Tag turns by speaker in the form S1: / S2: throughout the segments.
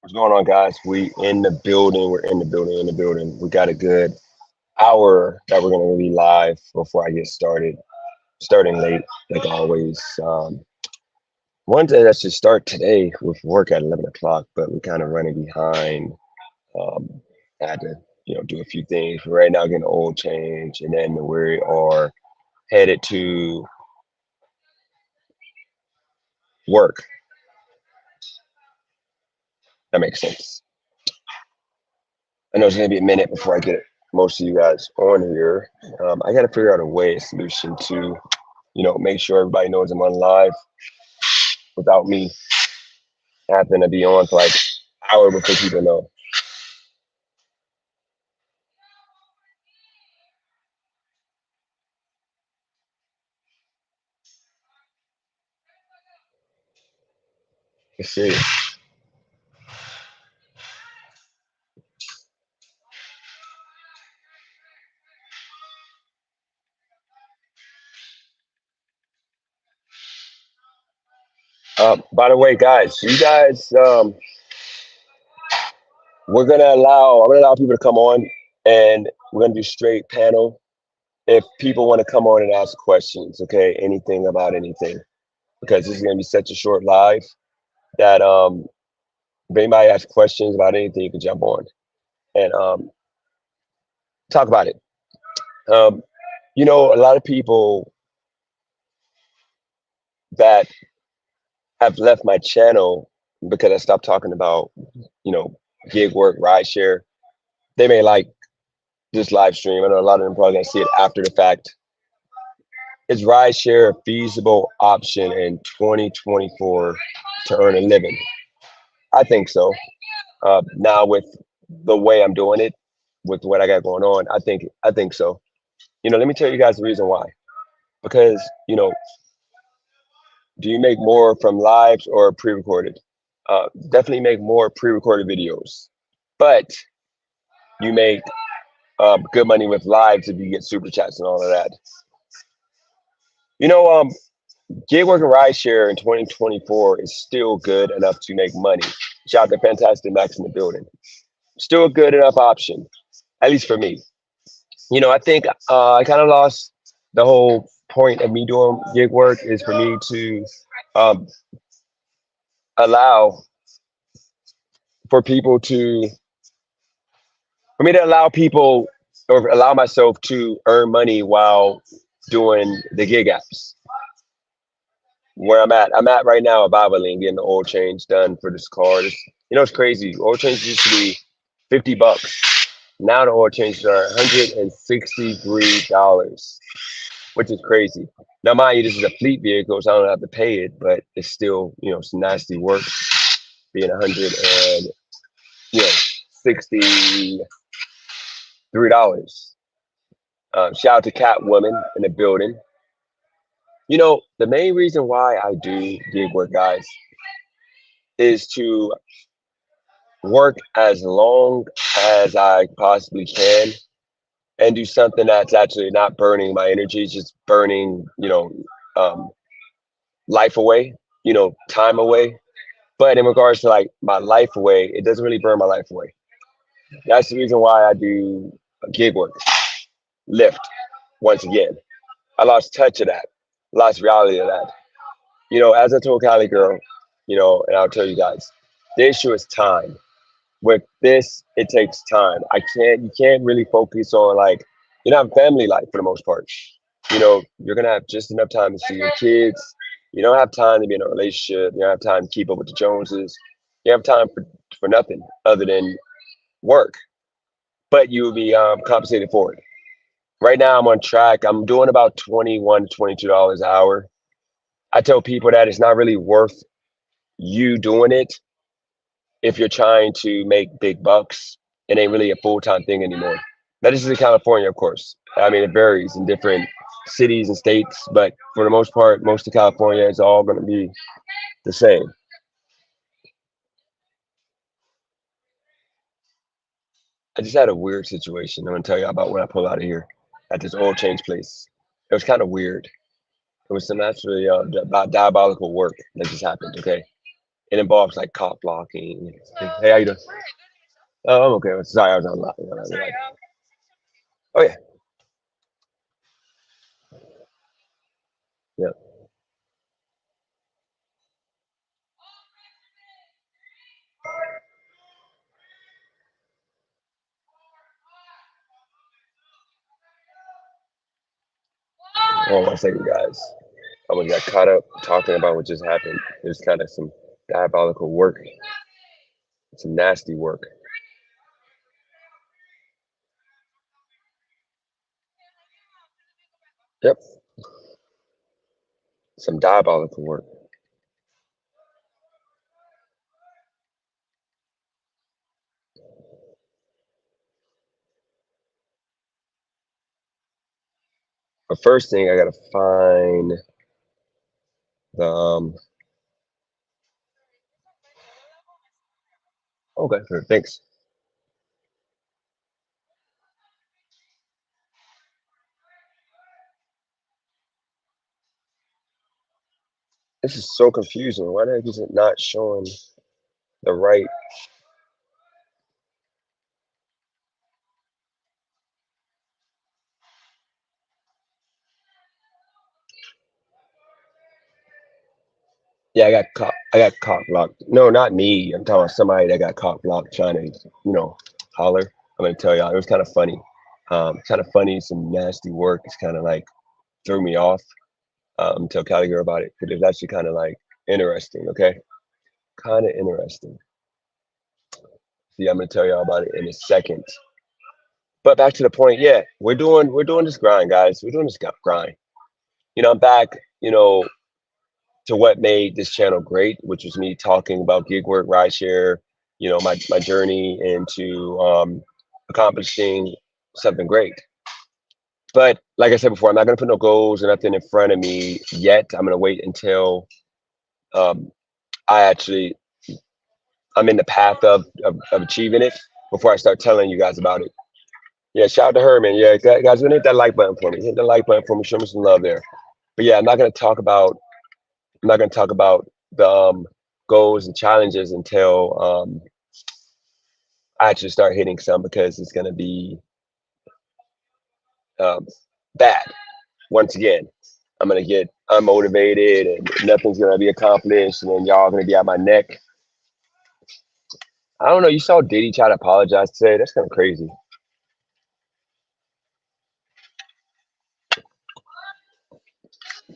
S1: What's going on, guys? We in the building. We're in the building. In the building. We got a good hour that we're gonna be live before I get started. Starting late, like always. One day that should start today with work at 11 o'clock, but we're kind of running behind. Um, I had to, do a few things. Right now, getting the oil change, and then we are headed to work. That makes sense. I know it's gonna be a minute before I get most of you guys on here. I got to figure out a solution to, make sure everybody knows I'm on live without me having to be on for like an hour before people know. Let's see. By the way, guys, you guys, I'm gonna allow people to come on, and we're gonna do straight panel. If people want to come on and ask questions, okay, anything about anything, because this is gonna be such a short live that if anybody has questions about anything, you can jump on and talk about it. Um, a lot of people that have left my channel because I stopped talking about, you know, gig work, rideshare. They may like this live stream. I know a lot of them probably gonna see it after the fact. Is rideshare a feasible option in 2024 to earn a living? I think so. Now with the way I'm doing it, with what I got going on, I think so. Let me tell you guys the reason why. Because do you make more from lives or pre-recorded? Definitely make more pre-recorded videos, but you make good money with lives if you get super chats and all of that. You know, um, Gig work and rideshare in 2024 is still good enough to make money. Shout out to Fantastic Max in the building. Still a good enough option, at least for me. I think I kind of lost the whole point of me doing gig work is for me to um, allow for people to for me to allow people or allow myself to earn money while doing the gig apps. Where I'm at right now at Valvoline getting the oil change done for this car. It's crazy. Oil change used to be $50. Now the oil changes are $163, which is crazy. Now, mind you, this is a fleet vehicle, so I don't have to pay it, but it's still, some nasty work being 63 dollars. Shout out to Catwoman in the building. The main reason why I do gig work, guys, is to work as long as I possibly can and do something that's actually not burning my energy, it's just burning, um, life away, time away. But in regards to like my life away, it doesn't really burn my life away. That's the reason why I do gig work, lift. Once again, I lost touch of that, lost reality of that. As I told Cali girl, and I'll tell you guys, the issue is time. With this, it takes time. You can't really focus on like, family life for the most part. You're gonna have just enough time to see your kids. You don't have time to be in a relationship. You don't have time to keep up with the Joneses. You have time for nothing other than work, but you will be compensated for it. Right now, I'm on track. I'm doing about $21 to $22 an hour. I tell people that it's not really worth you doing it if you're trying to make big bucks. It ain't really a full time thing anymore. Now, this is in California, of course. I mean, it varies in different cities and states, but for the most part, most of California is all going to be the same. I just had a weird situation. I'm going to tell you about when I pulled out of here at this oil change place. It was kind of weird. It was some actually diabolical work that just happened. Okay. It involves like cop blocking. Hey, how you doing? Oh, I'm okay. Sorry, I was on live. Oh yeah, yeah. Hold on one second, guys. I almost got caught up talking about what just happened. There's kind of some diabolical work, some nasty work. Yep, some diabolical work. But first thing, I gotta find the. Okay, sure. Thanks. This is so confusing. Why the heck is it not showing the right? Yeah, I got caught. I got cock blocked. No, not me. I'm talking about somebody that got cock blocked trying to, holler. I'm gonna tell y'all. It was kind of funny. Kind of funny. Some nasty work. It's kind of like threw me off. Tell Cali girl about it because it's actually kind of like interesting. Okay, kind of interesting. See, I'm gonna tell y'all about it in a second. But back to the point. Yeah, we're doing this grind, guys. We're doing this grind. I'm back. To what made this channel great, which was me talking about gig work, rideshare, my journey into accomplishing something great. But like I said before, I'm not going to put no goals or nothing in front of me yet. I'm going to wait until um, I actually I'm in the path of achieving it before I start telling you guys about it. Yeah, shout out to her, man. Yeah, guys, gonna hit that like button for me. Hit the like button for me. Show me some love there. But yeah, I'm not going to talk about the goals and challenges until I actually start hitting some because it's going to be um, bad. Once again, I'm going to get unmotivated and nothing's going to be accomplished, and then y'all going to be at my neck. I don't know. You saw Diddy try to apologize today. That's kind of crazy.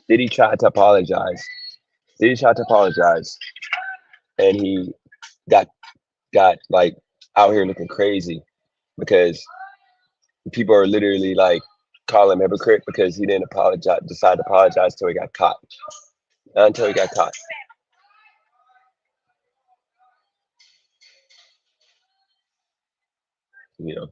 S1: Diddy tried to apologize. Diddy tried to apologize, and he got like out here looking crazy because people are literally like calling him hypocrite because he didn't decide to apologize until he got caught. Not until he got caught. You know,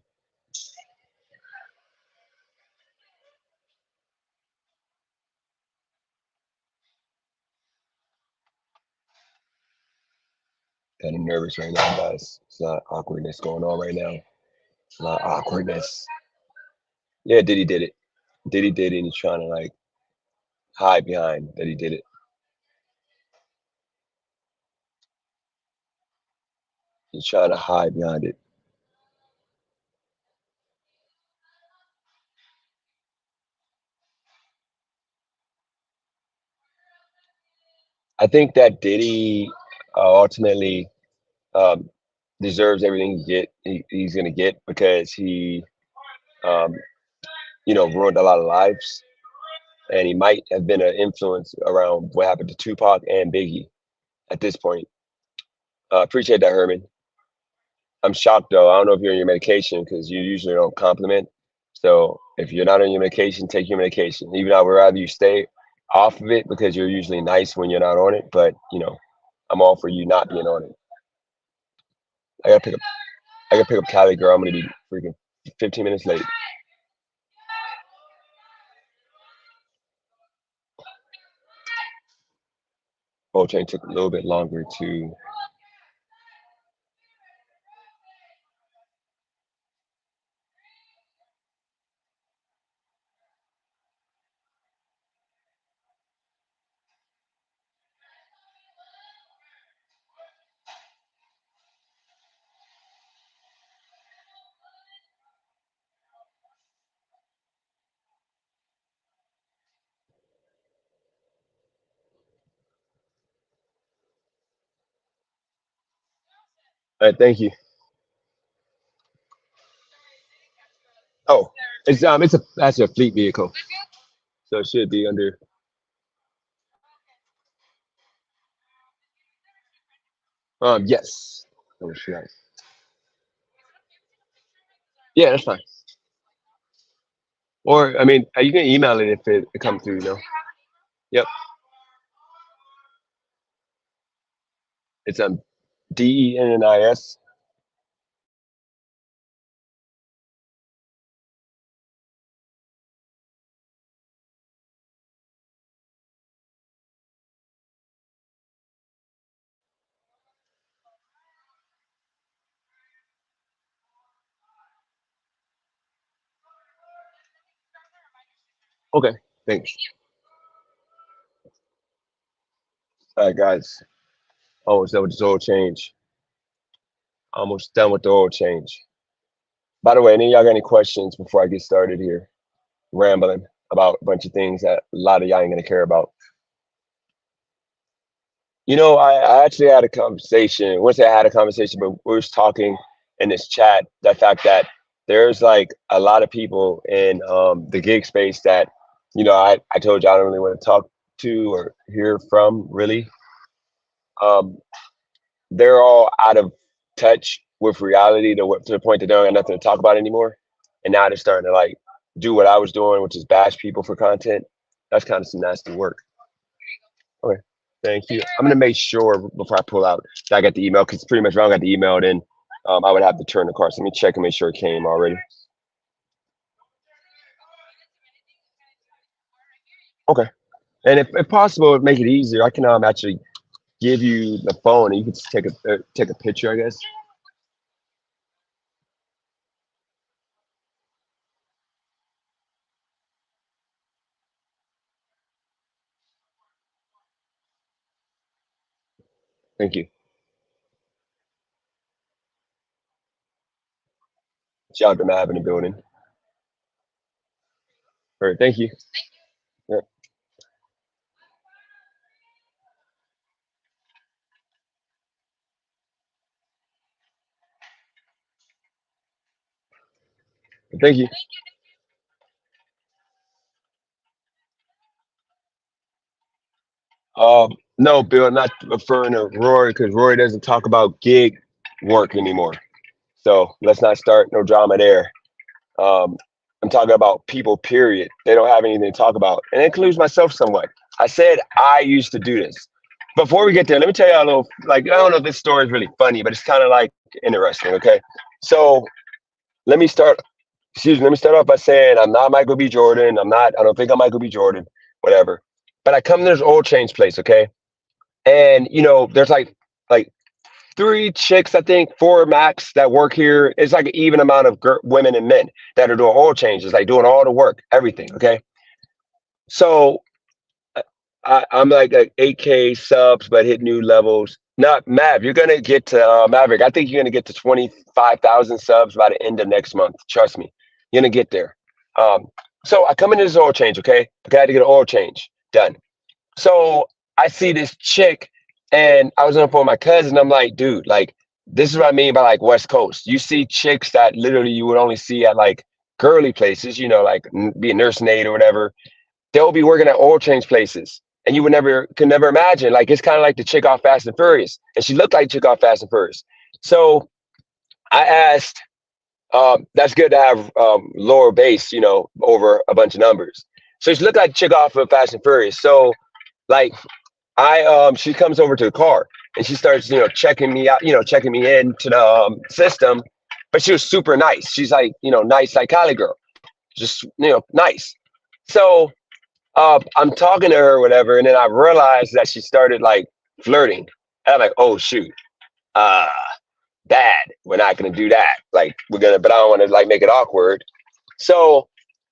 S1: kind of nervous right now, guys. It's a lot of awkwardness going on right now. A lot of awkwardness. Yeah, Diddy did it. Diddy did it, and he's trying to like hide behind that he did it. He's trying to hide behind it. I think that Diddy ultimately um, deserves everything he's gonna get because he um, ruined a lot of lives, and he might have been an influence around what happened to Tupac and Biggie at this point. Appreciate that, Herman. I'm shocked though. I don't know if you're on your medication because you usually don't compliment. So if you're not on your medication, take your medication. Even though I would rather you stay off of it because you're usually nice when you're not on it. But I'm all for you not being on it. I gotta pick up. I gotta pick up Cali girl. I'm gonna be freaking 15 minutes late. Whole train took a little bit longer to. Thank you. Oh, it's a that's a fleet vehicle, so it should be under. Yes. Oh, should I? Yeah, that's fine. Or I mean, you can email it if it comes through. Yep. It's DENNIS. Okay. Thanks. All right, guys. Almost done with this oil change. Almost done with the oil change. By the way, any of y'all got any questions before I get started here? Rambling about a bunch of things that a lot of y'all ain't gonna care about. I actually had a conversation. Once I had a conversation, but we was talking in this chat, the fact that there's like a lot of people in the gig space that, I told you I don't really want to talk to or hear from really. Um, they're all out of touch with reality to the point that they don't have nothing to talk about anymore. And now they're starting to like do what I was doing, which is bash people for content. That's kind of some nasty work. Okay. Thank you. I'm gonna make sure before I pull out that I got the email because pretty much if I don't got the email, then I would have to turn the car. So let me check and make sure it came already. Okay. And if possible, make it easier. I can actually give you the phone and you can just take a picture, I guess. Thank you. Shout out to Mav in the building. All right. Thank you. Yeah. Thank you. No, Bill, not referring to Rory because Rory doesn't talk about gig work anymore. So let's not start no drama there. Um, I'm talking about people, period. They don't have anything to talk about. And it includes myself somewhat. I said I used to do this. Before we get there, let me tell you a little, like, I don't know if this story is really funny, but it's kind of like interesting, okay? So let me start, let me start off by saying I'm not Michael B. Jordan. I don't think I'm Michael B. Jordan, whatever. But I come to this oil change place, okay? And, there's like three chicks, I think, four max that work here. It's like an even amount of women and men that are doing oil changes, like doing all the work, everything. Okay. So I'm like 8K subs, but hit new levels. Not Mav, you're going to get to Maverick. I think you're going to get to 25,000 subs by the end of next month. Trust me. You're going to get there. Um, so I come into this oil change. Okay. I had to get an oil change done. So I see this chick and I was on the phone with my cousin. I'm like, dude, like, this is what I mean by like West Coast. You see chicks that literally you would only see at like girly places, like be a nursing aide or whatever. They'll be working at oil change places. And you would never imagine. Like, it's kind of like the chick off Fast and Furious. And she looked like chick off Fast and Furious. So I asked, that's good to have lower base, over a bunch of numbers. So she looked like chick off of Fast and Furious. So like she comes over to the car and she starts checking me out, checking me into the system, but she was super nice. She's like nice like Cali girl, just nice. So I'm talking to her or whatever, and then I realized that she started like flirting, and I'm like, oh shoot, uh bad, we're not gonna do that, like we're gonna, but I don't want to like make it awkward. So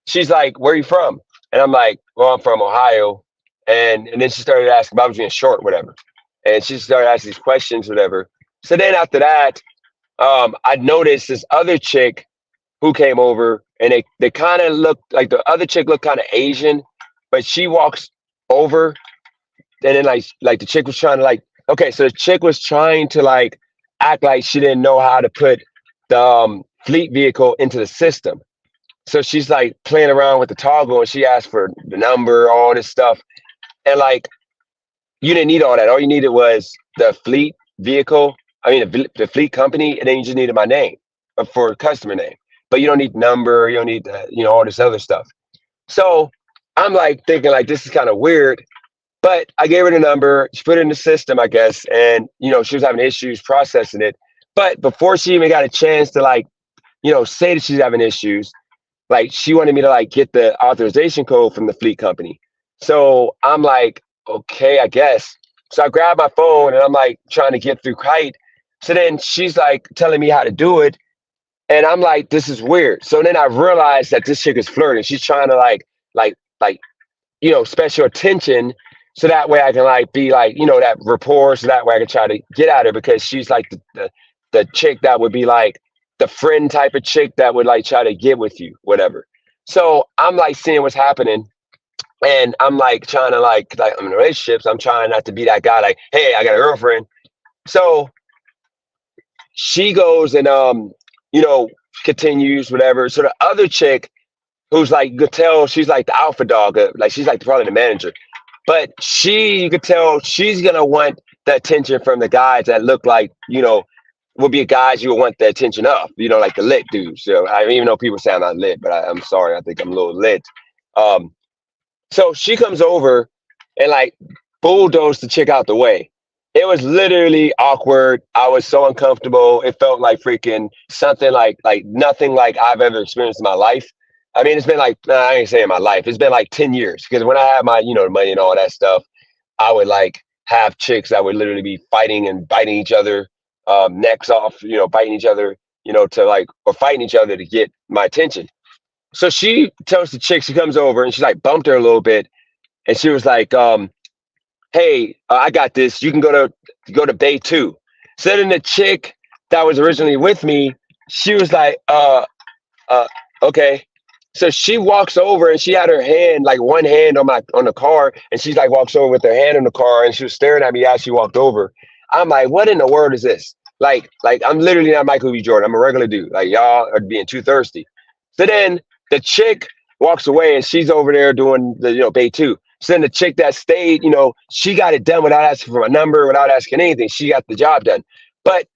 S1: she's like, where are you from? And I'm like, well, I'm from Ohio. And then she started asking, I was being short, whatever. And she started asking these questions, whatever. So then after that, I noticed this other chick who came over and they kind of looked like the other chick looked kind of Asian, but she walks over and then like the chick was trying to like, okay, so the chick was trying to like act like she didn't know how to put the fleet vehicle into the system. So she's like playing around with the toggle, and she asked for the number, all this stuff. And like, you didn't need all that. All you needed was the fleet vehicle. I mean, the fleet company, and then you just needed my name for customer name. But you don't need number. You don't need all this other stuff. So I'm like thinking like this is kind of weird. But I gave her the number. She put it in the system, I guess, and she was having issues processing it. But before she even got a chance to like say that she's having issues, like she wanted me to like get the authorization code from the fleet company. So I'm like, okay, I guess. So I grabbed my phone and I'm like trying to get through Kite. So then she's like telling me how to do it. And I'm like, this is weird. So then I realized that this chick is flirting. She's trying to like, special attention. So that way I can like be like, that rapport. So that way I can try to get at her, because she's like the chick that would be like the friend type of chick that would like try to get with you, whatever. So I'm like seeing what's happening. And I'm like trying to like I'm in relationships. I'm trying not to be that guy like, hey, I got a girlfriend. So she goes and continues whatever. So the other chick, who's like, you could tell she's like the alpha dog, like she's like probably the manager. But you could tell she's gonna want the attention from the guys that look like, would be guys you would want the attention of, like the lit dudes. So I even know people say I'm not lit, but I'm sorry, I think I'm a little lit. So she comes over and like bulldozed the chick out the way. It was literally awkward. I was so uncomfortable. It felt like freaking something like nothing like I've ever experienced in my life. I mean, it's been like, nah, I ain't saying my life. It's been like 10 years, because when I had my, money and all that stuff, I would like have chicks that would literally be fighting and biting each other, necks off, biting each other, to like, or fighting each other to get my attention. So she tells the chick, she comes over and she like bumped her a little bit. And she was like, hey, I got this. You can go to Bay 2. So then the chick that was originally with me, she was like, okay. So she walks over and she had her hand, like one hand on the car, and she like walks over with her hand on the car, and she was staring at me as she walked over. I'm like, what in the world is this? Like I'm literally not Michael B. Jordan. I'm a regular dude. Like, y'all are being too thirsty. So then the chick walks away and she's over there doing the Bay 2. So then the chick that stayed, she got it done without asking for my number, without asking anything. She got the job done. But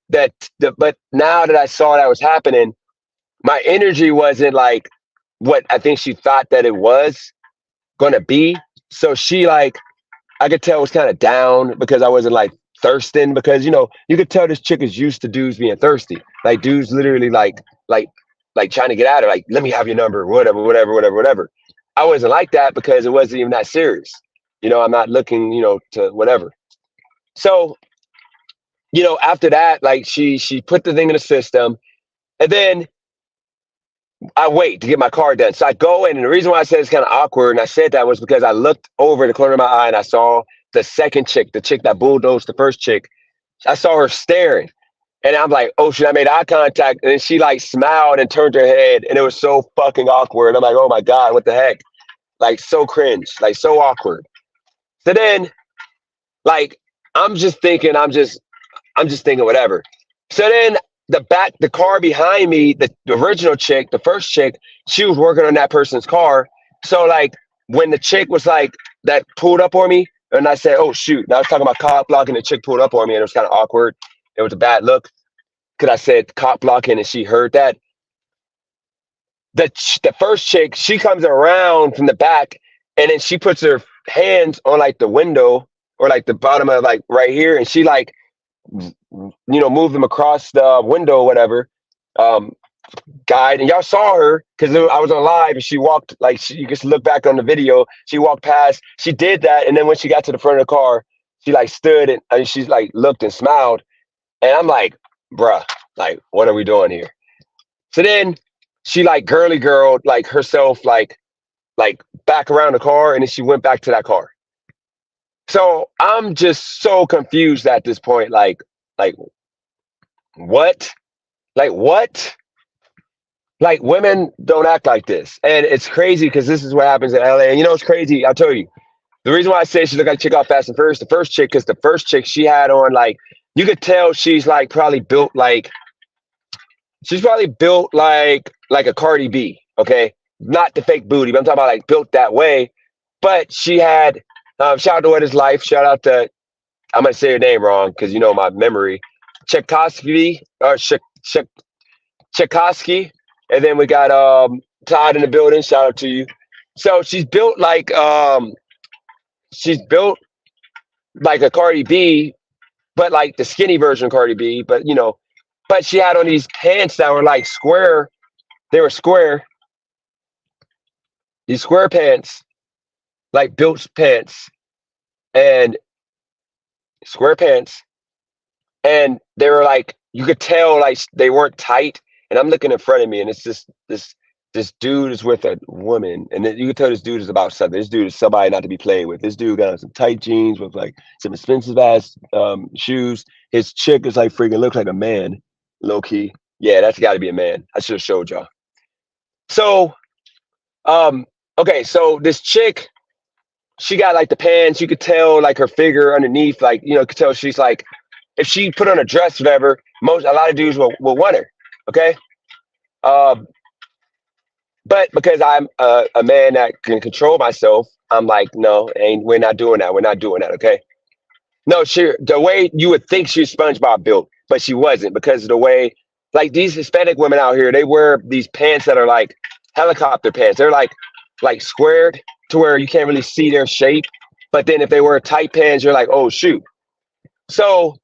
S1: but now that I saw that was happening, my energy wasn't like what I think she thought that it was gonna be. So she like, I could tell was kind of down, because I wasn't like thirsting, because you could tell this chick is used to dudes being thirsty. Like dudes literally like trying to get at her, like, let me have your number, whatever. I wasn't like that, because it wasn't even that serious. I'm not looking, to whatever. So, after that, like she put the thing in the system, and then I wait to get my car done. So I go in, and the reason why I said it's kind of awkward, and I said that, was because I looked over the corner of my eye and I saw the second chick, the chick that bulldozed the first chick. I saw her staring. And I'm like, oh shit, I made eye contact. And then she like smiled and turned her head. And it was so fucking awkward. I'm like, oh my God, what the heck? Like so cringe, like so awkward. So then, like, I'm just thinking whatever. So then the car behind me, the original chick, the first chick, she was working on that person's car. So like when the chick was like that pulled up on me, and I said, oh shoot. And I was talking about cock blocking, the chick pulled up on me, and it was kind of awkward. It was a bad look, because I said cock blocking and she heard that. The first chick, she comes around from the back, and then she puts her hands on like the window, or like the bottom of like right here, and she like move them across the window or whatever, guide. And y'all saw her, because I was on live, and she walked like, you just look back on the video, she walked past, she did that, and then when she got to the front of the car, she like stood and she like looked and smiled, and I'm like, bruh, like what are we doing here? So then she like girly girl like herself like back around the car, and then she went back to that car. So I'm just so confused at this point, like what? Like what? Like women don't act like this. And it's crazy, because this is what happens in LA. And it's crazy, I'll tell you. The reason why I say she looked like a chick off Fast and Furious, the first chick, because the first chick, she had on like, You could tell she's like probably built like she's probably built like a Cardi B, okay? Not the fake booty, but I'm talking about like built that way. But she had shout out to What Is Life, shout out to I'm gonna say her name wrong because you know my memory. Tchaikovsky or Tchaikovsky, and then we got Todd in the building. Shout out to you. So she's built like a Cardi B, but like the skinny version of Cardi B. But you know, but she had on these pants that were like square. They were square, these square pants, like built pants, and square pants, and they were like you could tell like they weren't tight. And I'm looking in front of me, and it's this dude is with a woman, and then you can tell this dude is about something. This dude is somebody not to be played with. This dude got on some tight jeans with like some expensive ass shoes. His chick is like freaking looks like a man, low key. Yeah, that's got to be a man. I should have showed y'all. So, um, okay, so this chick, she got like the pants. You could tell like her figure underneath, like you know, you could tell she's like if she put on a dress, whatever. A lot of dudes will want her. Okay. Um, but because I'm a man that can control myself, I'm like, no, ain't we're not doing that. We're not doing that. Okay. No, she the way you would think she's SpongeBob built, but she wasn't because of the way like these Hispanic women out here, they wear these pants that are like helicopter pants. They're like squared to where you can't really see their shape. But then if they wear tight pants, you're like, oh shoot. So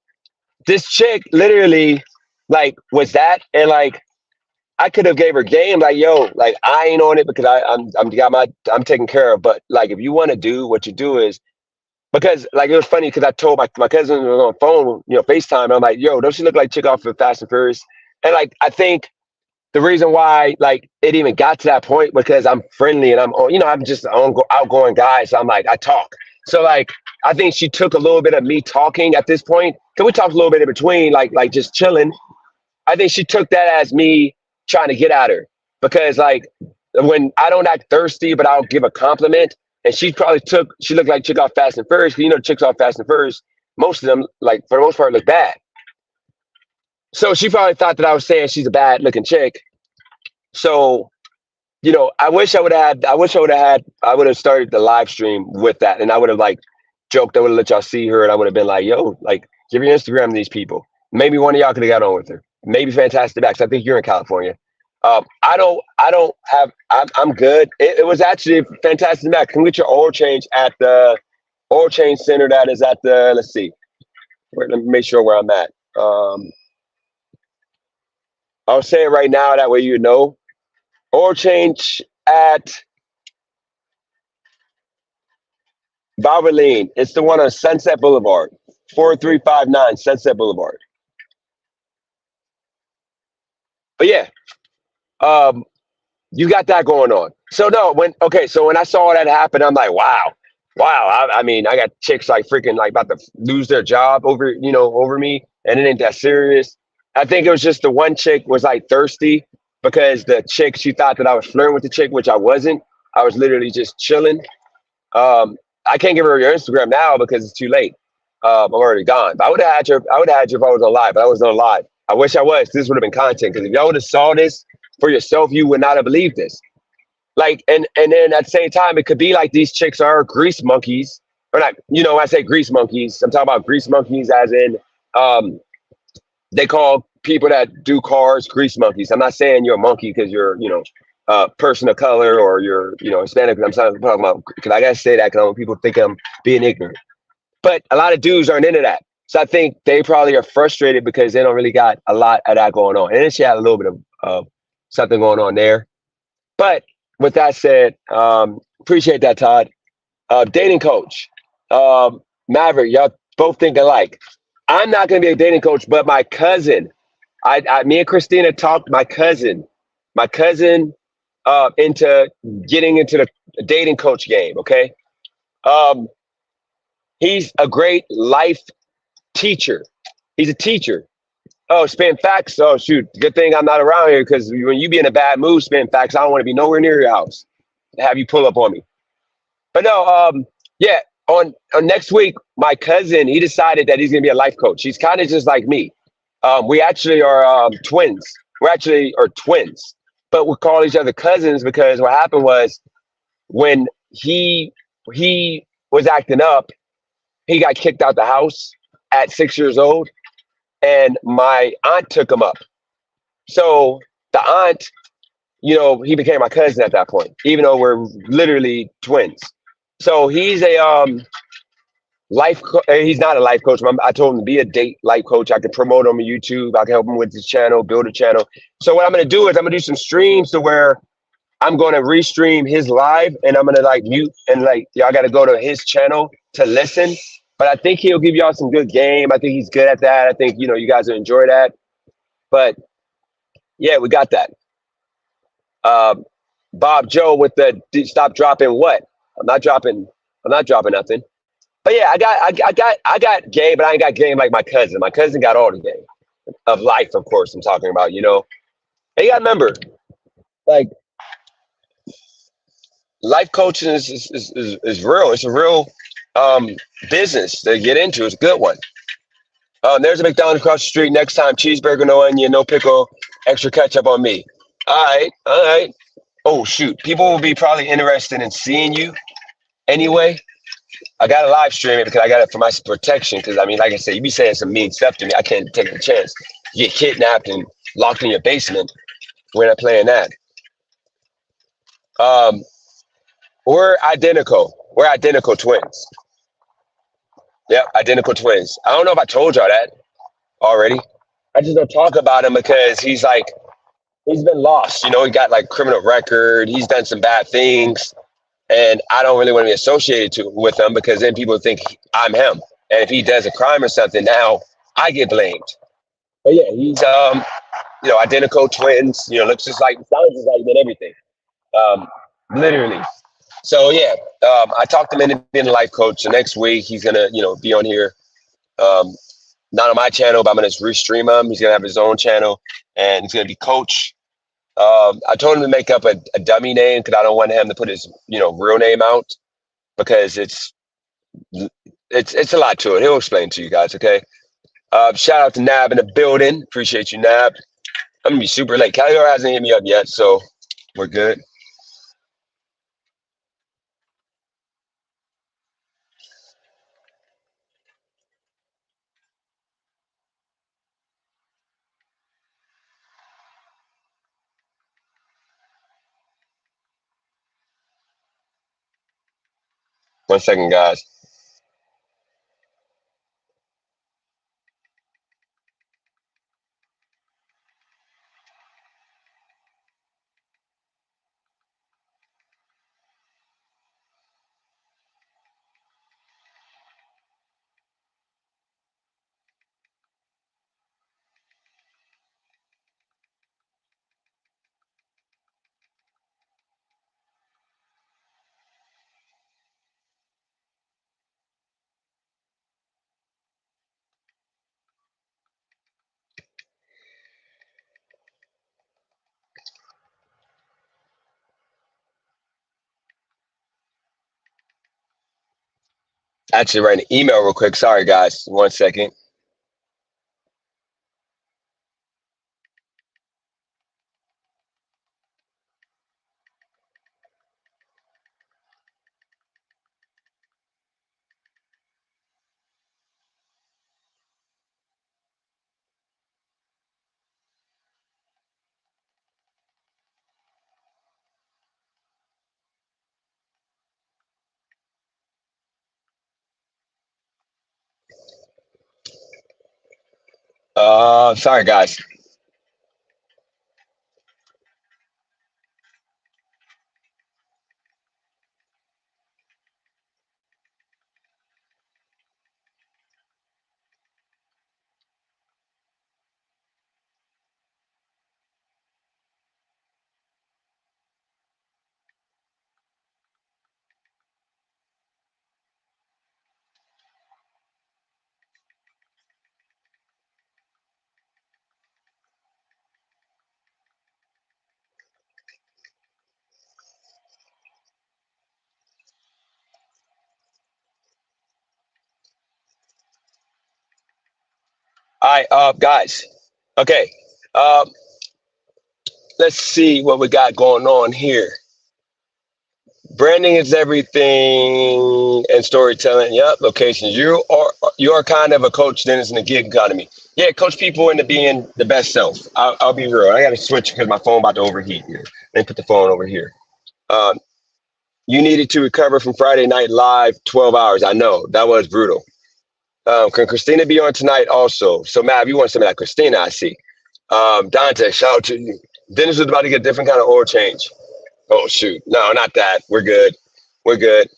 S1: this chick literally like was that and like I could have gave her game like yo like I ain't on it because I'm taken care of but like if you want to do what you do is because like it was funny because I told my cousin was on the phone you know FaceTime and I'm like yo don't she look like chick off of Fast and Furious and like I think the reason why like it even got to that point because I'm friendly and you know I'm just an outgoing guy so I'm like I talk so like I think she took a little bit of me talking at this point because we talked a little bit in between like just chilling I think she took that as me trying to get at her because like when I don't act thirsty, but I'll give a compliment, and she looked like chick off Fast and Furious. 'Cause you know, chicks off Fast and Furious, most of them like for the most part look bad. So she probably thought that I was saying she's a bad looking chick. So you know, I would have started the live stream with that, and I would have like joked. I would have let y'all see her, and I would have been like, "Yo, like, give your Instagram to these people." Maybe one of y'all could have got on with her. Maybe Fantastic Max. I think you're in California. I don't have. I'm good. It was actually Fantastic Max. Can we get your oil change at the oil change center that is at the? Let's see. Wait, let me make sure where I'm at. I'll say it right now. That way you know. Oil change at Valvoline. It's the one on Sunset Boulevard, 4359 Sunset Boulevard. But yeah, um, you got that going on. So no, so when I saw that happen, I'm like, wow. I mean, I got chicks like freaking like about to lose their job over me, and it ain't that serious. I think it was just the one chick was like thirsty because the chick she thought that I was flirting with the chick, which I wasn't. I was literally just chilling. I can't give her your Instagram now because it's too late. I'm already gone. But I would have had your. I would have had you if I was on live, but I wasn't on live. I wish I was. This would have been content because if y'all would have saw this for yourself, you would not have believed this. Like, and then at the same time, it could be like these chicks are grease monkeys, or not. You know, when I say grease monkeys, I'm talking about grease monkeys as in um, they call people that do cars grease monkeys. I'm not saying you're a monkey because you're person of color or you're Hispanic. I'm talking about because I gotta say that because I want people to think I'm being ignorant. But a lot of dudes aren't into that. So I think they probably are frustrated because they don't really got a lot of that going on. And then she had a little bit of something going on there. But with that said, appreciate that, Todd. Dating coach, Maverick, y'all both think alike. I'm not going to be a dating coach, but my cousin, me and Christina talked my cousin into getting into the dating coach game. Okay. Um, he's a great life teacher. He's a teacher. Oh, spin facts. Oh, shoot. Good thing I'm not around here because when you be in a bad mood, spin facts, I don't want to be nowhere near your house to have you pull up on me. But no, yeah. On next week, my cousin he decided that he's gonna be a life coach. He's kind of just like me. We actually are twins. We're actually are twins, but we call each other cousins because what happened was when he was acting up, he got kicked out the house at 6 years old, and my aunt took him up. So the aunt, he became my cousin at that point, even though we're literally twins. So he's a he's not a life coach. I told him to be a date life coach. I can promote him on YouTube. I can help him with his channel, build a channel. So what I'm gonna do is I'm gonna do some streams to where I'm gonna restream his live, and I'm gonna like mute and like y'all gotta go to his channel to listen. But I think he'll give y'all some good game. I think he's good at that. I think you guys will enjoy that. But yeah, we got that. Um, Bob Joe with the stop dropping what? I'm not dropping. I'm not dropping nothing. But yeah, I got game, but I ain't got game like my cousin. My cousin got all the game of life, of course. I'm talking about. And you got to remember, like life coaching is real. It's a real um, business to get into. It's a good one. There's a McDonald's across the street. Next time, cheeseburger, no onion, no pickle, extra ketchup on me. All right, all right. Oh shoot, people will be probably interested in seeing you anyway. I got to live stream it because I got it for my protection. Because I mean, like I said, you be saying some mean stuff to me. I can't take a chance. You get kidnapped and locked in your basement. We're not playing that. Um, we're identical. We're identical twins. Yep, identical twins. I don't know if I told y'all that already. I just don't talk about him because he's been lost. He got like criminal record. He's done some bad things, and I don't really want to be associated with him because then people think I'm him. And if he does a crime or something, now I get blamed. But yeah, he's identical twins. Looks just like, sounds just like him and everything. Um, literally. So yeah, I talked him into being a life coach. The next week he's gonna be on here. Um, not on my channel, but I'm gonna restream him. He's gonna have his own channel, and he's gonna be coach. I told him to make up a dummy name because I don't want him to put his real name out because it's a lot to it. He'll explain to you guys. Okay. Shout out to Nab in the building. Appreciate you, Nab. I'm gonna be super late. Caligari hasn't hit me up yet, so we're good. 1 second, guys. Actually, write an email real quick. Sorry, guys. 1 second. Sorry, guys. All right, guys. Okay. Uh, let's see what we got going on here. Branding is everything and storytelling. Yep, locations. You are kind of a coach, Dennis, in the gig economy. Yeah, coach people into being the best self. I'll be real. I got to switch because my phone about to overheat here. Let me put the phone over here. Um, you needed to recover from Friday Night Live 12 hours. I know that was brutal. Can Christina be on tonight also? So, Matt, you want something like Christina, I see. Dante, shout out to you. Dennis was about to get a different kind of oil change. Oh, shoot. No, not that. We're good. We're good.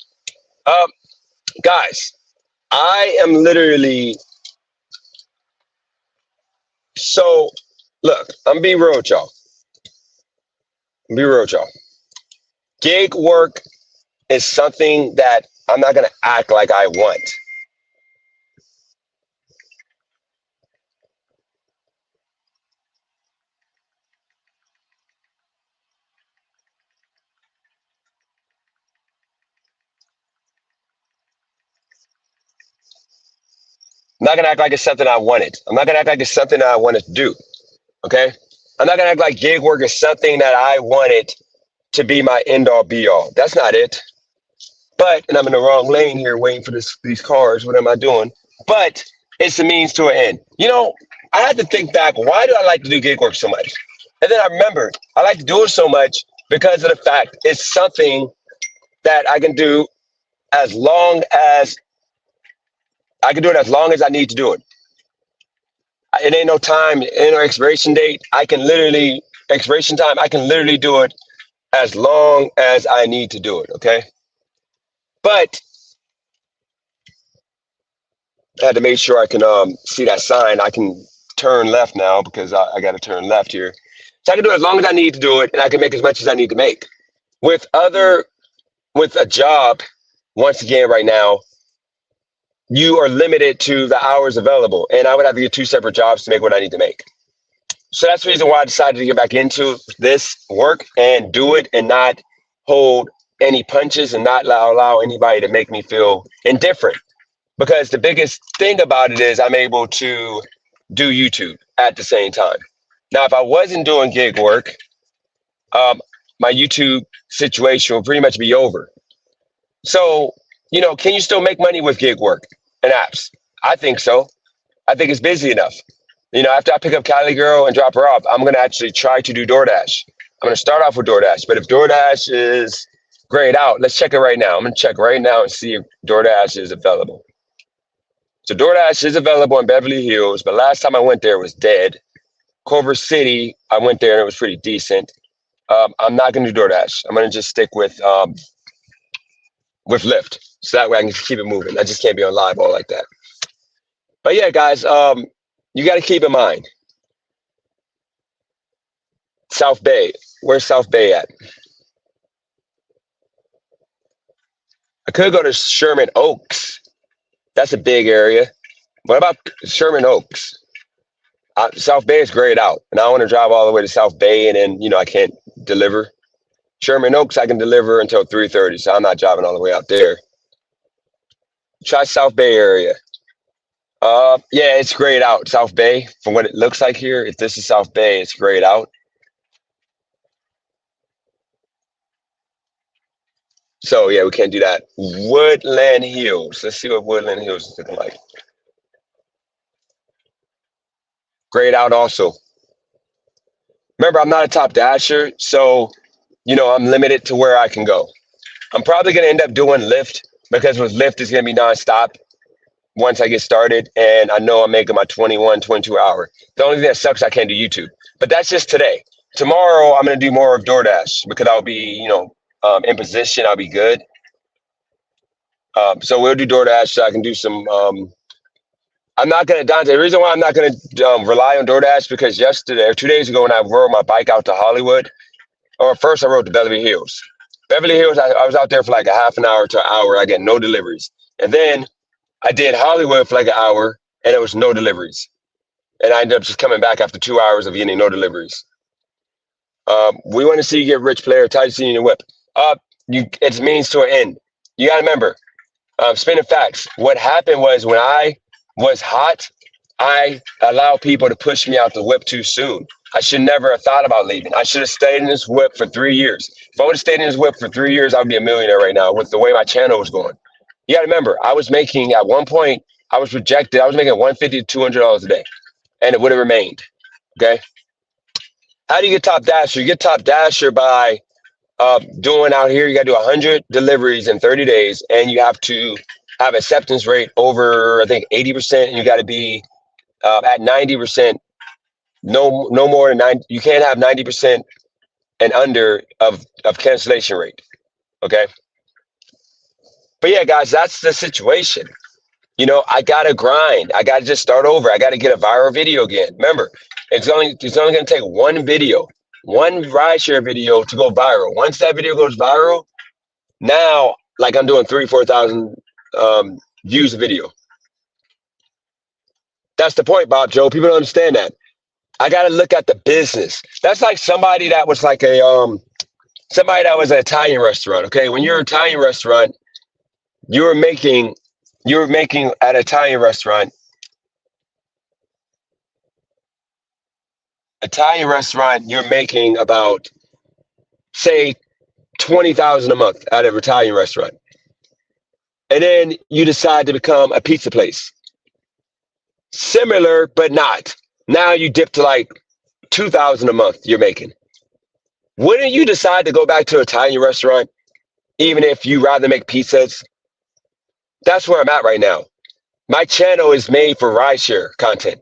S1: Um, guys, I am literally so. Look, I'm being real with y'all. Be real with y'all. Gig work is something that I'm not gonna act like I want. I'm not gonna act like it's something I wanted. I'm not gonna act like it's something that I wanted to do. Okay. I'm not gonna act like gig work is something that I wanted to be my end all be all. That's not it. But and I'm in the wrong lane here, waiting for these cars. What am I doing? But it's a means to an end. I had to think back. Why do I like to do gig work so much? And then I remember I like to do it so much because of the fact it's something that I can do as long as I can do it as long as I need to do it. It ain't no time, it ain't no expiration date. I can literally expiration time. I can literally do it as long as I need to do it. Okay, but I had to make sure I can see that sign. I can turn left now because I got to turn left here. So I can do it as long as I need to do it, and I can make as much as I need to make. With a job, once again, right now, you are limited to the hours available, and I would have to get two separate jobs to make what I need to make. So that's the reason why I decided to get back into this work and do it and not hold any punches and not allow anybody to make me feel indifferent. Because the biggest thing about it is I'm able to do YouTube at the same time. Now, if I wasn't doing gig work, um, my YouTube situation will pretty much be over. So, can you still make money with gig work and apps? I think so. I think it's busy enough. After I pick up Cali Girl and drop her off, I'm going to actually try to do DoorDash. I'm going to start off with DoorDash. But if DoorDash is grayed out, let's check it right now. I'm going to check right now and see if DoorDash is available. So DoorDash is available in Beverly Hills, but last time I went there it was dead. Culver City, I went there and it was pretty decent. I'm not going to do DoorDash. I'm going to just stick with Lyft, so that way I can keep it moving. I just can't be on live all like that. But yeah, guys, you got to keep in mind South Bay. Where's South Bay at? I could go to Sherman Oaks. That's a big area. What about Sherman Oaks? South Bay is grayed out, and I don't want to drive all the way to South Bay, and then I can't deliver. Sherman Oaks, I can deliver until 3:30, so I'm not driving all the way out there. Try South Bay area. Yeah, it's grayed out. South Bay, from what it looks like here, if this is South Bay, it's grayed out. So yeah, we can't do that. Woodland Hills. Let's see what Woodland Hills is looking like. Grayed out also. Remember, I'm not a top dasher, so I'm limited to where I can go. I'm probably gonna end up doing Lyft because with Lyft it's gonna be nonstop once I get started, and I know I'm making my 21, 22 hour. The only thing that sucks, I can't do YouTube, but that's just today. Tomorrow I'm gonna do more of DoorDash because I'll be, in position. I'll be good. So we'll do DoorDash so I can do some. I'm not gonna, Dante. The reason why I'm not gonna rely on DoorDash because yesterday or 2 days ago when I rode my bike out to Hollywood, or first I rode to Beverly Hills. Beverly Hills, I was out there for like a half an hour to an hour. I get no deliveries, and then I did Hollywood for like an hour, and it was no deliveries. And I ended up just coming back after 2 hours of getting no deliveries. We want to see you get rich, player. Tight seeing your whip. It's means to an end. You got to remember, spinning facts. What happened was when I was hot, I allow people to push me out the whip too soon. I should never have thought about leaving. I should have stayed in this whip for 3 years. If I would have stayed in this whip for 3 years, I would be a millionaire right now with the way my channel was going. You got to remember, I was making at one point, I was projected, I was making $150 to $200 a day, and it would have remained. Okay. How do you get top dasher? You get top dasher by doing out here, you got to do 100 deliveries in 30 days, and you have to have acceptance rate over, I think, 80%, and you got to be at 90%. No more than 90. You can't have 90% and under of cancellation rate. Okay. But yeah, guys, that's the situation. I gotta grind. I gotta just start over. I gotta get a viral video again. Remember, it's only gonna take one video, one rideshare video to go viral. Once that video goes viral, now like I'm doing 3,000, 4,000 views a video. That's the point, Bob Joe. People don't understand that. I gotta look at the business. That's like somebody that was like somebody that was an Italian restaurant. Okay, when you're an Italian restaurant, you were making at an Italian restaurant. Italian restaurant, you're making about, say, 20,000 a month at an Italian restaurant, and then you decide to become a pizza place. Similar, but not. Now you dip to like 2,000 a month. You're making. Wouldn't you decide to go back to an Italian restaurant, even if you rather make pizzas? That's where I'm at right now. My channel is made for rideshare content.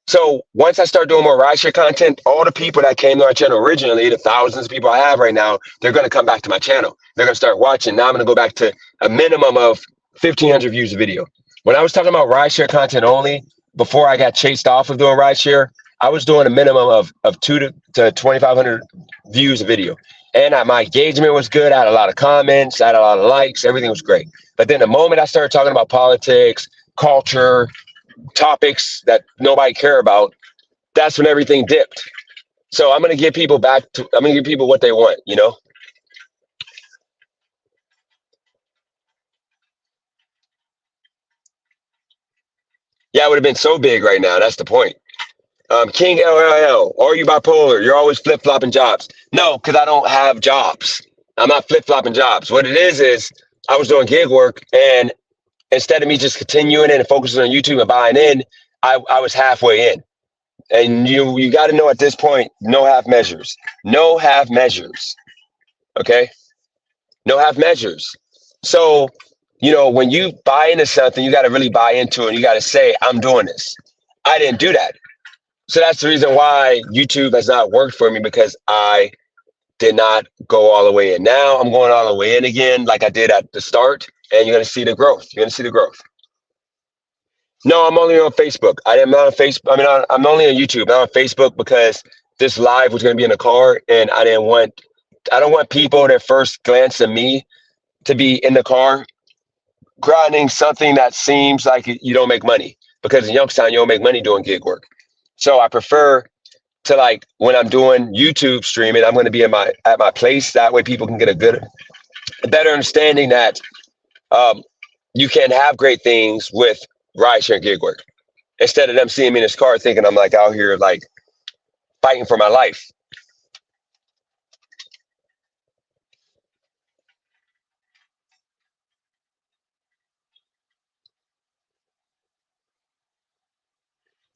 S1: So once I start doing more rideshare content, all the people that came to our channel originally, the thousands of people I have right now, they're going to come back to my channel. They're going to start watching. Now I'm going to go back to a minimum of 1,500 views a video. When I was talking about rideshare content only, before I got chased off of doing rideshare, I was doing a minimum of 2,000 to 2,500 views a video. And my engagement was good. I had a lot of comments. I had a lot of likes. Everything was great. But then the moment I started talking about politics, culture, topics that nobody care about, that's when everything dipped. So I'm going to give people what they want, Yeah, it would have been so big right now. That's the point. King LLL, are you bipolar? You're always flip-flopping jobs. No, because I don't have jobs. I'm not flip-flopping jobs. What it is I was doing gig work, and instead of me just continuing in and focusing on YouTube and buying in, I was halfway in. And you got to know at this point, no half measures. No half measures. Okay? No half measures. So, when you buy into something, you got to really buy into it. And you got to say, I'm doing this. I didn't do that. So that's the reason why YouTube has not worked for me, because I did not go all the way in. Now I'm going all the way in again, like I did at the start, and you're going to see the growth. You're going to see the growth. No, I'm only on Facebook. I am not on Facebook. I'm only on YouTube. Not on Facebook because this live was going to be in the car, and I don't want people that first glance at me to be in the car grinding something that seems like you don't make money, because in Youngstown, you don't make money doing gig work. So I prefer to, like, when I'm doing YouTube streaming, I'm going to be at my place. That way people can get a better understanding that you can have great things with rideshare and gig work, instead of them seeing me in this car thinking I'm like out here like fighting for my life.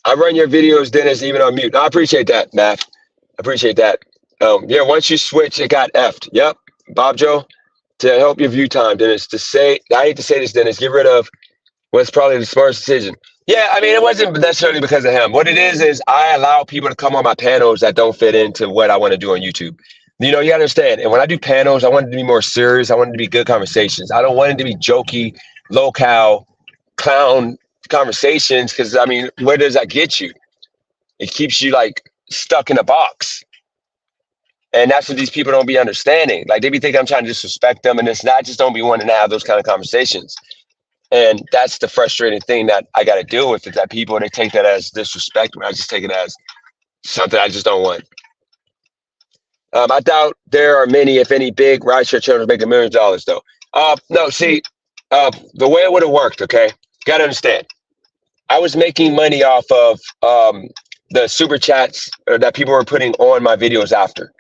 S1: I run your videos, Dennis, even on mute. I appreciate that, Matt. I appreciate that. Yeah, once you switch, it got effed. Yep, Bob Joe, to help your view time, Dennis. I hate to say this, Dennis, get rid of what's probably the smartest decision. Yeah, it wasn't necessarily because of him. What it is I allow people to come on my panels that don't fit into what I want to do on YouTube. You gotta understand. And when I do panels, I want it to be more serious. I want it to be good conversations. I don't want it to be jokey, low-cal, clown conversations, because where does that get you? It keeps you like stuck in a box. And that's what these people don't be understanding. Like, they be thinking I'm trying to disrespect them, and it's not. I just don't be wanting to have those kind of conversations. And that's the frustrating thing that I got to deal with, is that people, they take that as disrespect, when I just take it as something I just don't want. I doubt there are many, if any, big rideshare channels making millions of dollars, though. No, see, the way it would have worked, okay? You got to understand. I was making money off of the super chats that people were putting on my videos after.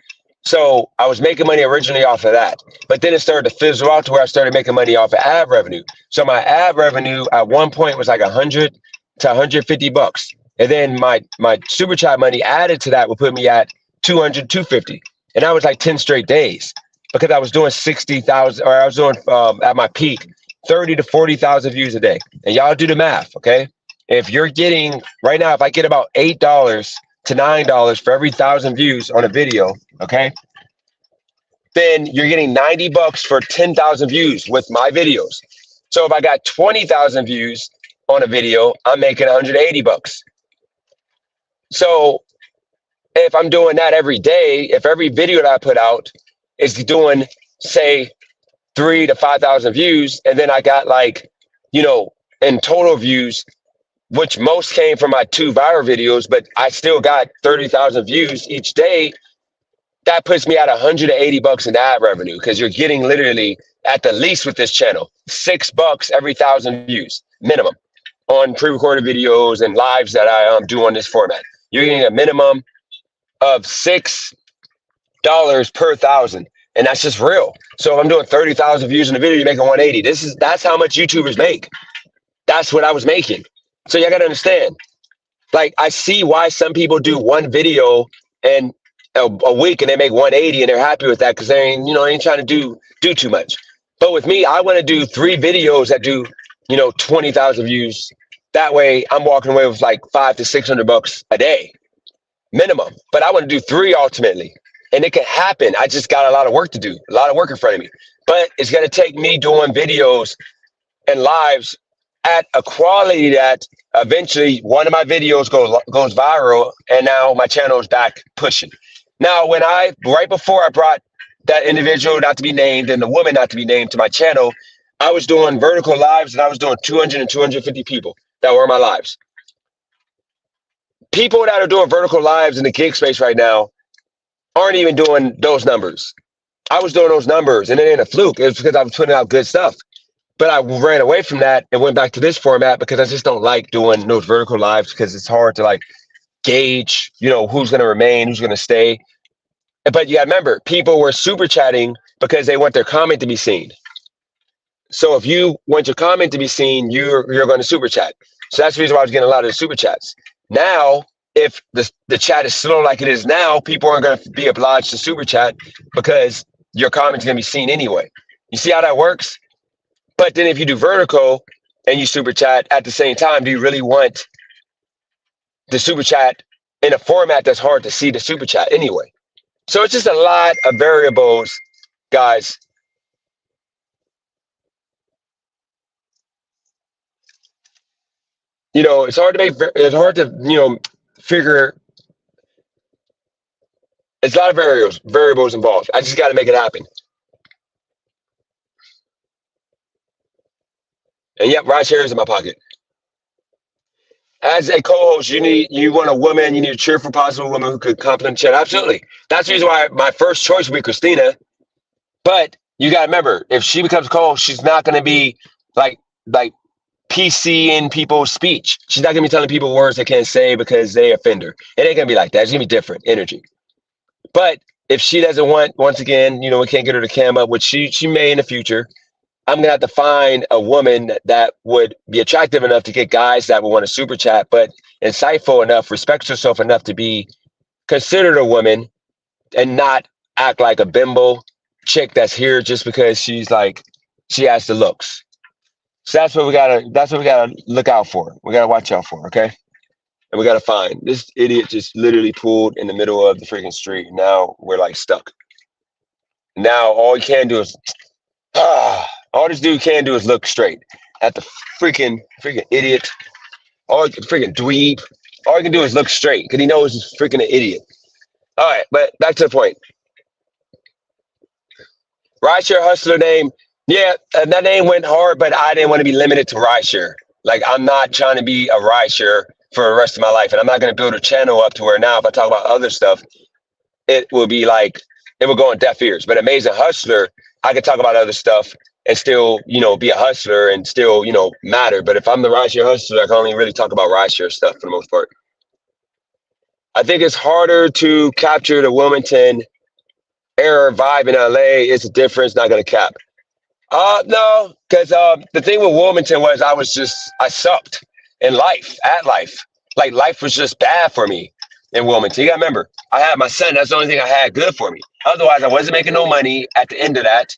S1: So I was making money originally off of that, but then it started to fizzle out to where I started making money off of ad revenue. So my ad revenue at one point was like 100 to 150 bucks. And then my super chat money added to that would put me at 200, 250. And that was like 10 straight days because I was doing 60,000, or I was doing at my peak 30 to 40,000 views a day. And y'all do the math, okay? If you're getting right now, if I get about $8 to $9 for every 1,000 views on a video, okay, then you're getting 90 bucks for 10,000 views with my videos. So if I got 20,000 views on a video, I'm making 180 bucks. So if I'm doing that every day, if every video that I put out is doing, say, 3 to 5,000 views, and then I got like, in total views, which most came from my 2 viral videos, but I still got 30,000 views each day. That puts me at 180 bucks in ad revenue because you're getting literally at the least with this channel, $6 every 1,000 views minimum on pre-recorded videos and lives that I do on this format. You're getting a minimum of $6 per 1,000, and that's just real. So if I'm doing 30,000 views in a video, you're making 180. That's how much YouTubers make. That's what I was making. So you got to understand. Like, I see why some people do one video and a week and they make 180 and they're happy with that because they ain't trying to do too much. But with me, I want to do 3 videos that do 20,000 views. That way, I'm walking away with like $500 to $600 a day minimum. But I want to do 3 ultimately, and it can happen. I just got a lot of work to do, a lot of work in front of me. But it's gonna take me doing videos and lives at a quality that eventually one of my videos goes viral, and now my channel is back pushing. Now, right before I brought that individual not to be named and the woman not to be named to my channel, I was doing vertical lives and I was doing 200 and 250 people that were in my lives. People that are doing vertical lives in the gig space right now aren't even doing those numbers. I was doing those numbers, and it ain't a fluke. It's because I was putting out good stuff. But I ran away from that and went back to this format because I just don't like doing those vertical lives because it's hard to like gauge, who's going to remain, who's going to stay. But you got to remember, people were super chatting because they want their comment to be seen. So if you want your comment to be seen, you're going to super chat. So that's the reason why I was getting a lot of the super chats. Now, if the chat is slow like it is now, people aren't going to be obliged to super chat because your comment's going to be seen anyway. You see how that works? But then if you do vertical and you super chat at the same time, do you really want the super chat in a format that's hard to see the super chat anyway? So it's just a lot of variables, guys. It's hard to figure. It's a lot of variables involved. I just got to make it happen. And yep, rideshare is in my pocket. As a co-host, you want a woman, you need a cheerful, positive woman who could compliment the chat. Absolutely. That's the reason why my first choice would be Christina. But you got to remember, if she becomes co-host, she's not going to be like PC in people's speech. She's not going to be telling people words they can't say because they offend her. It ain't going to be like that. It's going to be different energy. But if she doesn't want, once again, we can't get her to cam up, which she may in the future, I'm going to have to find a woman that would be attractive enough to get guys that would want to super chat, but insightful enough, respects herself enough to be considered a woman and not act like a bimbo chick that's here just because she has the looks. So that's what we gotta look out for. We gotta watch out for, okay? And we gotta find this idiot just literally pulled in the middle of the freaking street. Now we're like stuck. Now all you can do is all this dude can do is look straight at the freaking idiot. All freaking dweeb. All he can do is look straight because he knows he's freaking an idiot. All right, but back to the point. Rideshare hustler name. Yeah, that name went hard, but I didn't want to be limited to rideshare. Like, I'm not trying to be a rideshare for the rest of my life. And I'm not going to build a channel up to where now if I talk about other stuff, it will be like, it will go on deaf ears. But Amazing Hustler, I could talk about other stuff and still, be a hustler and still, matter. But if I'm the rideshare hustler, I can only really talk about rideshare stuff for the most part. I think it's harder to capture the Wilmington era vibe in LA. It's a difference, not going to cap. No, because the thing with Wilmington was I sucked in life, at life. Like life was just bad for me in Wilmington. You got to remember, I had my son. That's the only thing I had good for me. Otherwise, I wasn't making no money. At the end of that,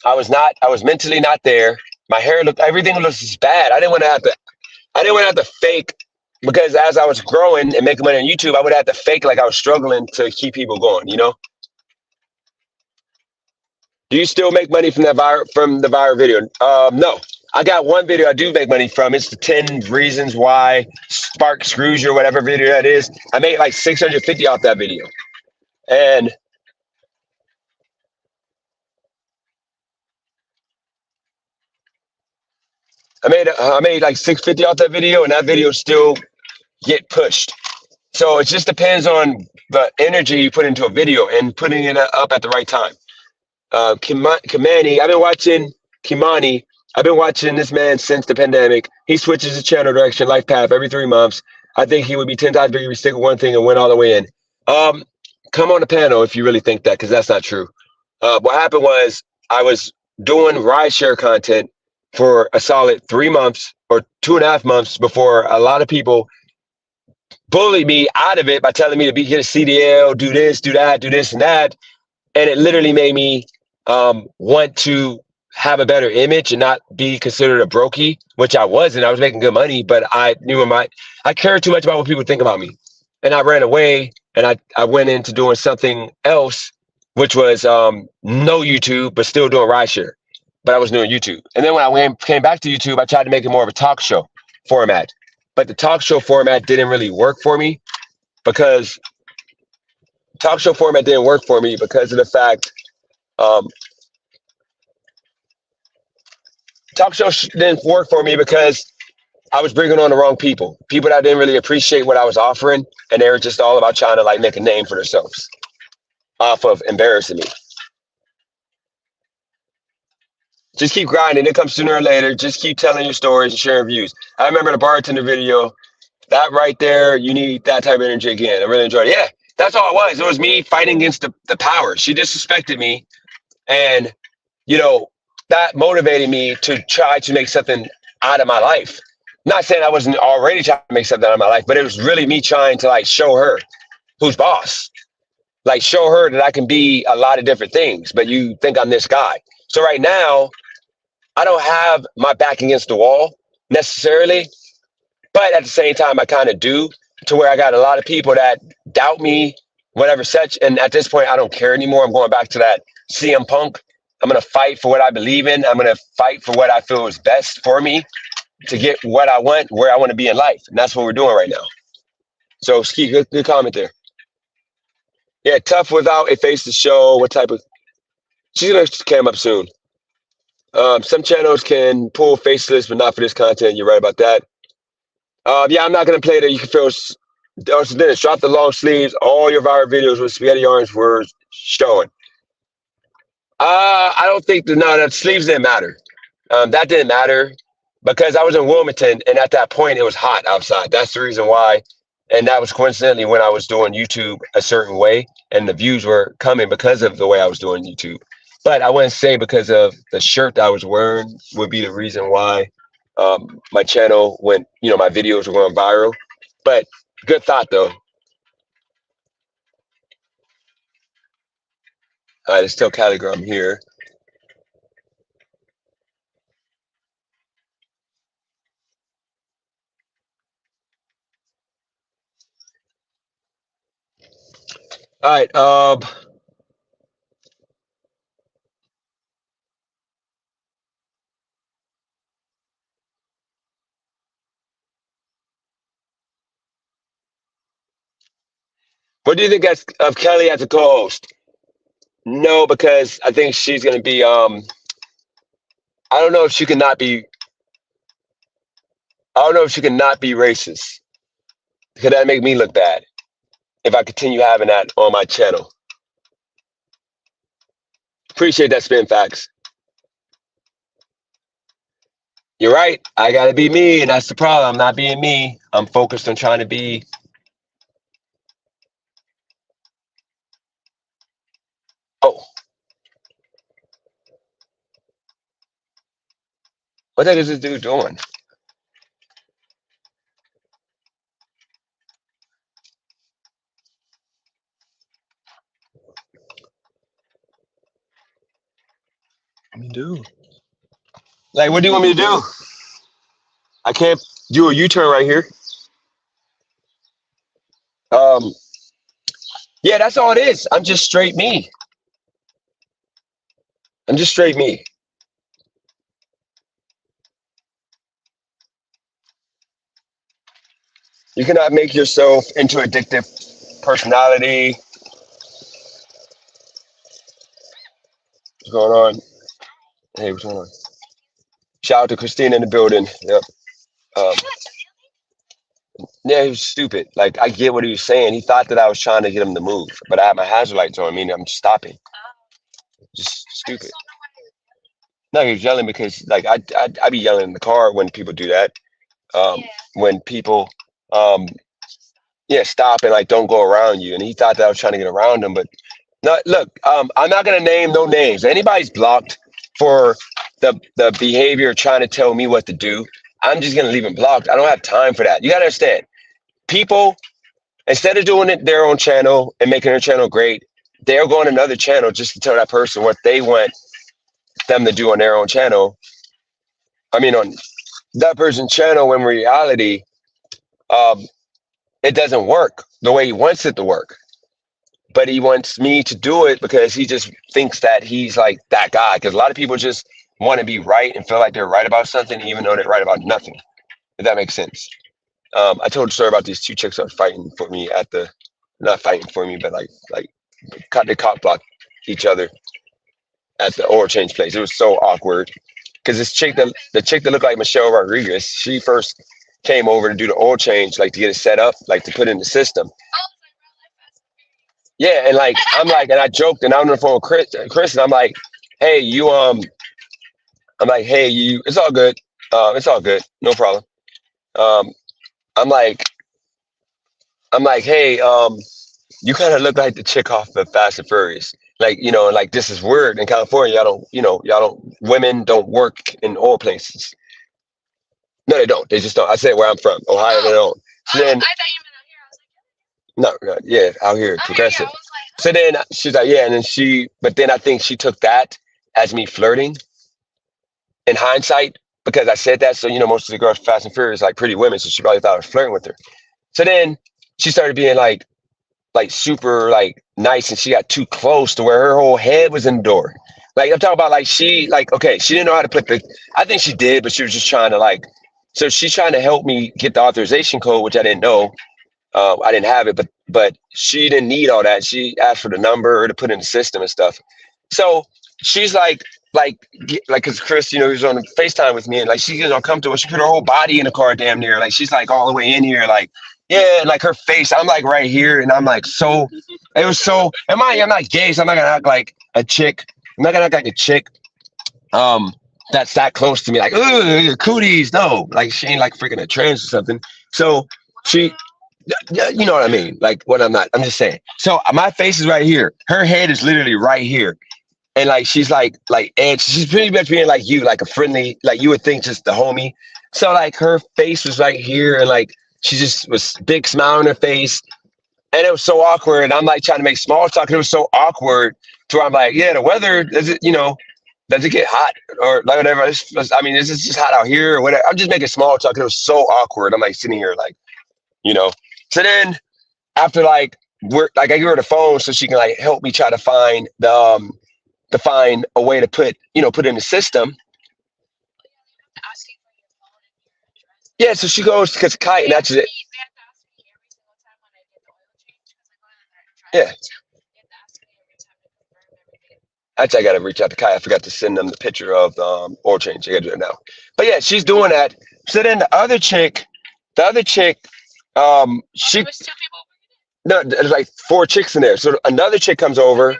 S1: I was mentally not there. My hair looked, everything was just bad. I didn't want to have to fake because as I was growing and making money on YouTube, I would have to fake like I was struggling to keep people going. Do you still make money from the viral video? No. I got one video I do make money from. It's the 10 reasons why Spark screws you or whatever video that is. I made like 650 off that video. And I made like 650 off that video, and that video still get pushed. So it just depends on the energy you put into a video and putting it up at the right time. Kimani, Kimani. I've been watching this man since the pandemic. He switches his channel direction, life path every 3 months. I think he would be 10 times bigger if he stick with one thing and went all the way in. Um, Come on the panel if you really think that, because that's not true. What happened was I was doing rideshare content for a solid 3 months or 2.5 months before a lot of people bullied me out of it by telling me to get a CDL, do this, do that, do this and that. And it literally made me want to have a better image and not be considered a brokey, which I wasn't. I was making good money, but I knew I cared too much about what people think about me. And I ran away and I went into doing something else, which was no YouTube, but still doing rideshare. But I was doing YouTube. And then when came back to YouTube, I tried to make it more of a talk show format. But the talk show format didn't really work for me because of the fact um, talk show didn't work for me because I was bringing on the wrong people that didn't really appreciate what I was offering, and they were just all about trying to like make a name for themselves off of embarrassing me. Just keep grinding. It comes sooner or later. Just keep telling your stories and sharing views. I remember the bartender video. That right there, you need that type of energy again. I really enjoyed it. Yeah, that's all it was. It was me fighting against the power. She disrespected me, and you know that motivated me to try to make something out of my life. Not saying I wasn't already trying to make something out of my life, but it was really me trying to like show her who's boss. Like show her that I can be a lot of different things, but you think I'm this guy. So right now, I don't have my back against the wall necessarily, but at the same time, I kind of do, to where I got a lot of people that doubt me, whatever such. And at this point, I don't care anymore. I'm going back to that CM Punk. I'm going to fight for what I believe in. I'm going to fight for what I feel is best for me to get what I want, where I want to be in life. And that's what we're doing right now. So, Ski, good comment there. Yeah, tough without a face to show. What type of. She's going to cam up soon. Some channels can pull faceless, but not for this content. You're right about that. Yeah, I'm not gonna play that. You can feel. Dennis, drop the long sleeves. All your viral videos with spaghetti arms were showing. I don't think that sleeves didn't matter. That didn't matter because I was in Wilmington, and at that point it was hot outside. That's the reason why. And that was coincidentally when I was doing YouTube a certain way, and the views were coming because of the way I was doing YouTube. But I wouldn't say because of the shirt I was wearing would be the reason why my channel went, my videos were going viral. But good thought though. All right, let's tell Caligram I'm here. All right. What do you think of Kelly as a co-host? No, because I think she's going to be. I don't know if she can not be. I don't know if she can not be racist. Could that make me look bad if I continue having that on my channel? Appreciate that spin facts. You're right. I gotta be me, and that's the problem. I'm not being me. I'm focused on trying to be. Oh, what the heck is this dude doing? What me do? Like, what do you want me to do? I can't do a U-turn right here. Um, yeah, that's all it is. I'm just straight me. I'm just straight me. You cannot make yourself into addictive personality. What's going on? Hey, what's going on? Shout out to Christine in the building. Yep. Um, yeah, he was stupid. Like, I get what he was saying. He thought that I was trying to get him to move, but I had my hazard lights on, meaning I'm stopping. Just stupid. No, he was yelling because, like, I be yelling in the car when people do that. When people, um, yeah, stop and like don't go around you. And he thought that I was trying to get around him, but no. Look, I'm not gonna name no names. Anybody's blocked for the behavior trying to tell me what to do. I'm just gonna leave them blocked. I don't have time for that. You gotta understand. People, instead of doing it their own channel and making their channel great, they're going to another channel just to tell that person what they want them to do on their own channel. I mean, on that person's channel, when in reality, um, it doesn't work the way he wants it to work. But he wants me to do it because he just thinks that he's like that guy. Because a lot of people just want to be right and feel like they're right about something, even though they're right about nothing. If that makes sense. I told a story about these two chicks that were fighting for me at the, not fighting for me, but like cut the cock block each other at the oil change place. It was so awkward because this chick, the chick that looked like Michelle Rodriguez, she first came over to do the oil change, like to get it set up, like to put in the system. Yeah, and like I'm like, and I joked, and I'm on the phone with Chris, and I'm like, hey, I'm like, hey, you, it's all good, no problem. Um, I'm like, I'm like, hey, you kind of look like the chick off of Fast and Furious. Like, like this is weird in California. Y'all don't, women don't work in oil places. No, they don't. They just don't. I said where I'm from, Ohio. They don't. So then, no, no, yeah, out here, progressive. So then she's like, yeah, and then but then I think she took that as me flirting in hindsight because I said that. So, most of the girls Fast and Furious like pretty women, so she probably thought I was flirting with her. So then she started being like super like nice, and she got too close to where her whole head was in the door. Like I'm talking about, like she like okay, she didn't know how to put the. I think she did, but she was just trying to like. So she's trying to help me get the authorization code, which I didn't know. I didn't have it, but she didn't need all that. She asked for the number to put in the system and stuff. So she's like, cause Chris, he was on FaceTime with me, and like she's uncomfortable. She put her whole body in the car, damn near. Like she's like all the way in here, like yeah, like her face. I'm like right here, and I'm like so. It was so. I'm not gay, so I'm not gonna act like a chick. I'm not gonna act like a chick. Um, that's that close to me, like ooh, cooties. No, like she ain't like freaking a trans or something. So she. Yeah, you know what I mean? Like what I'm not. I'm just saying. So my face is right here. Her head is literally right here, and like she's like edge. She's pretty much being like you, like a friendly, like you would think just the homie. So like her face was right here, and like she just was big smile on her face, and it was so awkward. And I'm like trying to make small talk, and it was so awkward to where I'm like, yeah, the weather does it, does it get hot or like whatever? I mean, is it just hot out here or whatever? I'm just making small talk. And it was so awkward. I'm like sitting here like, you know. So then after like we're like I give her the phone so she can like help me try to find to find a way to put in the system. Yeah, so she goes because Kite and that's it. Yeah. Actually, I gotta reach out to Kai. I forgot to send them the picture of the oil change. I gotta do it now. But yeah, she's doing that. So then the other chick, she no, there's like four chicks in there. So another chick comes over.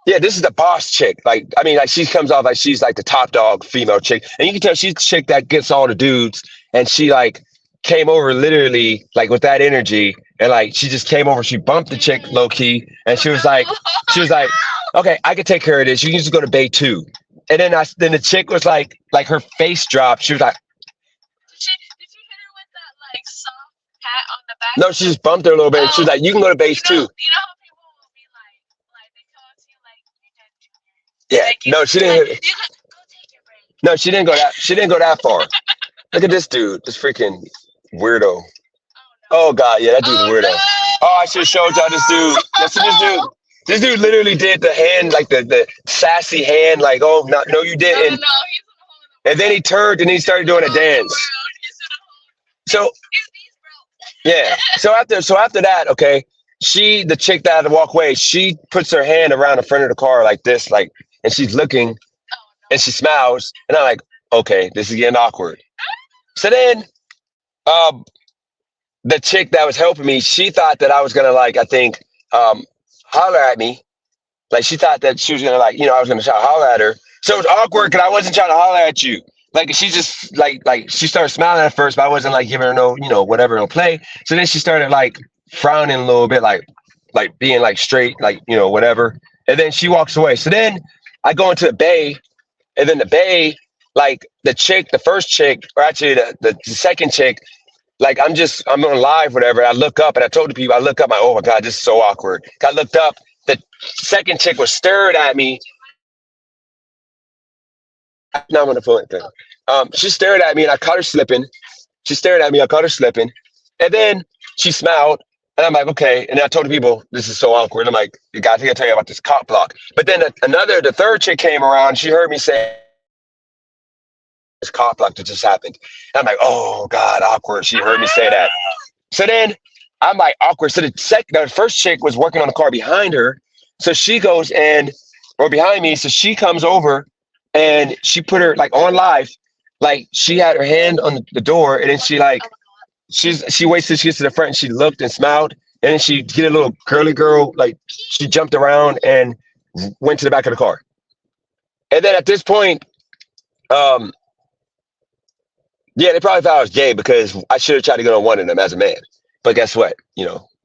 S1: Yeah, this is the boss chick. Like, I mean, like she comes off like she's like the top dog female chick, and you can tell she's the chick that gets all the dudes. And she like came over literally like with that energy, and like she just came over. She bumped the chick low key, and she was like, okay, I can take care of this. You can just go to bay two. And then the chick was like her face dropped. She was like, did you hit her with that like soft pat on the back? No, she just bumped her a little bit. And she was like, you can go to base two. You know how people will be like they come up to you like you did junior. Yeah, like, no, she didn't. Like, go take your break. No, she didn't go that. She didn't go that far. Look at this dude, this freaking weirdo. Oh god, yeah, that dude's a weirdo. No. Oh, I should have showed y'all this dude. Listen to this dude. This dude literally did the hand, like the sassy hand, like, oh no, you didn't. No, and then he turned and he started doing a dance. So yeah. So after that, okay, the chick that had to walk away, she puts her hand around the front of the car like this, like, and she's looking and she smiles, and I'm like, okay, this is getting awkward. So then, the chick that was helping me, she thought that I was gonna like, I think, holler at me. Like she thought that she was gonna like, I was gonna try to holler at her. So it was awkward because I wasn't trying to holler at you. Like she just like she started smiling at first, but I wasn't like giving her no, whatever, no play. So then she started like frowning a little bit, like being like straight, like, whatever. And then she walks away. So then I go into the bay, and then the bay, like the first chick, or actually the second chick, like I'm on live, whatever. I look up and I told the people, I look up, oh my God, this is so awkward. I looked up, the second chick was staring at me. Now I'm on the phone thing. She stared at me and I caught her slipping. She stared at me, I caught her slipping. And then she smiled. And I'm like, okay. And then I told the people, this is so awkward. I'm like, you guys, I gotta tell you about this cop block. But then the third chick came around. She heard me say, this cop block that just happened. And I'm like, oh God, awkward. She heard me say that. So then I'm like, awkward. So the first chick was working on the car behind her. So she goes or behind me. So she comes over and she put her like on live. Like she had her hand on the door, and then she waits till she gets to the front, and she looked and smiled, and then she get a little curly girl, like she jumped around and went to the back of the car. And then at this point, yeah, they probably thought I was gay because I should have tried to get on one of them as a man. But guess what?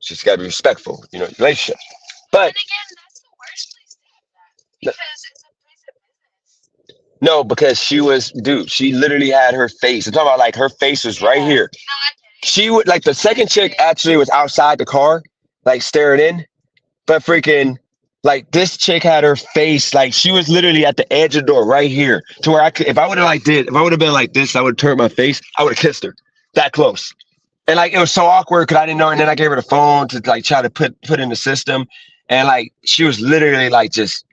S1: Just gotta be respectful, relationship. But again, that's the worst place to have that because it's a place of business. No, because she literally had her face. I'm talking about like her face was right here. She would like the second chick actually was outside the car, like staring in, but freaking like this chick had her face like she was literally at the edge of the door right here to where if I would have been like this, I would have turned my face, I would have kissed her that close. And like it was so awkward because I didn't know, and then I gave her the phone to like try to put in the system, and like she was literally like just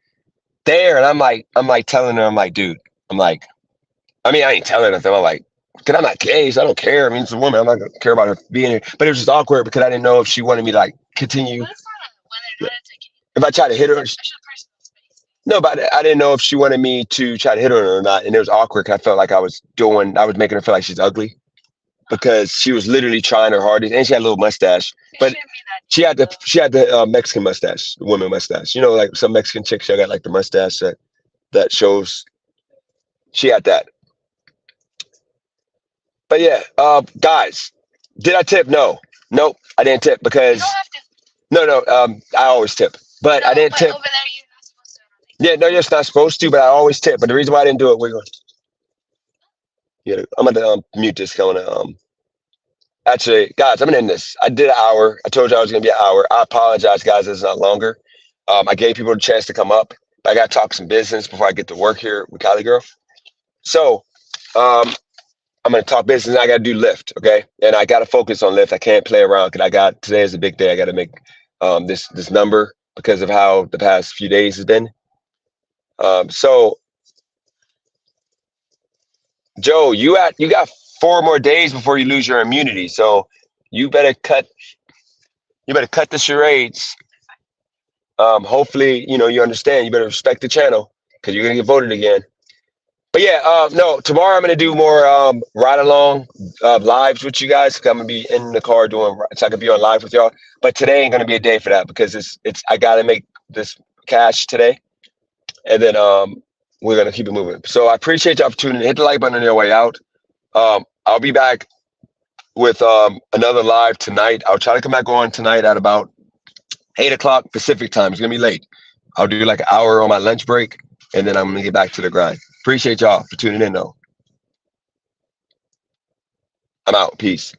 S1: there, and I'm like telling her, I'm like, dude, I ain't telling her nothing. I'm like, because I'm not gay, so I don't care. I mean, it's a woman. I'm not gonna care about her being here. But it was just awkward because I didn't know if she wanted me to like continue. If I tried to hit her, no, but I didn't know if she wanted me to try to hit her or not. And it was awkward because I felt like I was making her feel like she's ugly because she was literally trying her hardest, and she had a little mustache. But she had the Mexican mustache, the woman mustache. Like some Mexican chicks, she got like the mustache that shows. She had that. But yeah, guys, did I tip? No, nope, I didn't tip because no, I always tip, but I didn't tip. Over there, you're not supposed to. Yeah, no, you're not supposed to, but I always tip. But the reason why I didn't do it, we're going. Yeah, I'm gonna mute this. Actually, guys, I'm gonna end this. I did an hour. I told you I was gonna be an hour. I apologize, guys. It's not longer. I gave people a chance to come up, but I gotta talk some business before I get to work here with Cali Girl. So, I'm gonna talk business. I gotta do lift, okay? And I gotta focus on lift. I can't play around because today is a big day. I gotta make this number because of how the past few days has been. So, Joe, you got 4 more days before you lose your immunity. So you better cut the charades. Hopefully, you understand. You better respect the channel because you're gonna get voted again. But yeah, no, tomorrow I'm gonna do more ride along lives with you guys. I'm gonna be in the car so I can be on live with y'all. But today ain't gonna be a day for that because it's I gotta make this cash today. and then we're gonna keep it moving. So I appreciate y'all for tuning in. Hit the like button on your way out. I'll be back with another live tonight. I'll try to come back on tonight at about 8 o'clock Pacific time. It's gonna be late. I'll do like an hour on my lunch break, and then I'm gonna get back to the grind. Appreciate y'all for tuning in, though. I'm out. Peace.